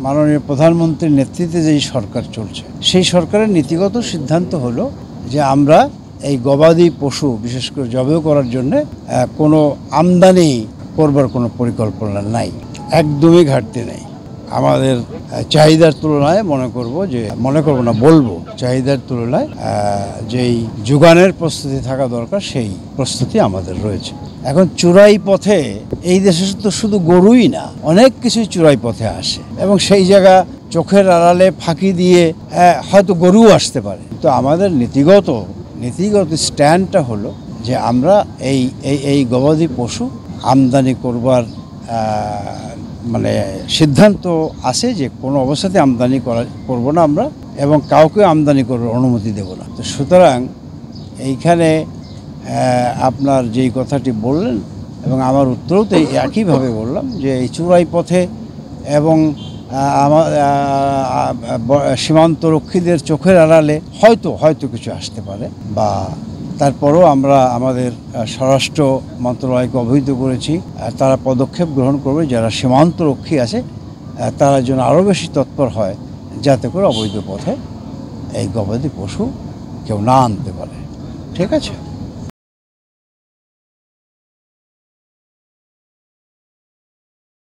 মাননীয় প্রধানমন্ত্রীর নেতৃত্বে যেই সরকার চলছে সেই সরকারের নীতিগত সিদ্ধান্ত হলো যে আমরা এই গবাদি পশু বিশেষ করে জবাই করার জন্য কোনো আমদানি করবার কোনো পরিকল্পনা নাই, একদমই ঘাটতি নেই। আমাদের চাহিদার তুলনায় বলবো চাহিদার তুলনায় যেই যোগানের প্রস্তুতি থাকা দরকার সেই প্রস্তুতি আমাদের রয়েছে। এখন চোরাই পথে এই দেশে তো শুধু গরুই না, অনেক কিছুই চোরাই পথে আসে এবং সেই জায়গা চোখের আড়ালে ফাঁকি দিয়ে হয়তো গরুও আসতে পারে। তো আমাদের নীতিগত স্ট্যান্ডটা হলো যে আমরা এই গবাদি পশু আমদানি করবার সিদ্ধান্ত আছে যে কোনো অবস্থাতে আমদানি করব না আমরা, এবং কাউকে আমদানি করার অনুমতি দেব না। তো সুতরাং এইখানে আপনার যেই কথাটি বললেন এবং আমার উত্তরেও তো একইভাবে বললাম যে এই চোরাই পথে এবং সীমান্ত রক্ষীদের চোখের আড়ালে হয়তো কিছু আসতে পারে, বা তারপরও আমরা আমাদের স্বরাষ্ট্র মন্ত্রণালয়কে অবহিত করেছি, তারা পদক্ষেপ গ্রহণ করবে যারা সীমান্ত রক্ষী আছে তারা যেন আরও বেশি তৎপর হয় যাতে করে অবৈধ পথে এই গবাদি পশু কেউ না আনতে পারে। ঠিক আছে।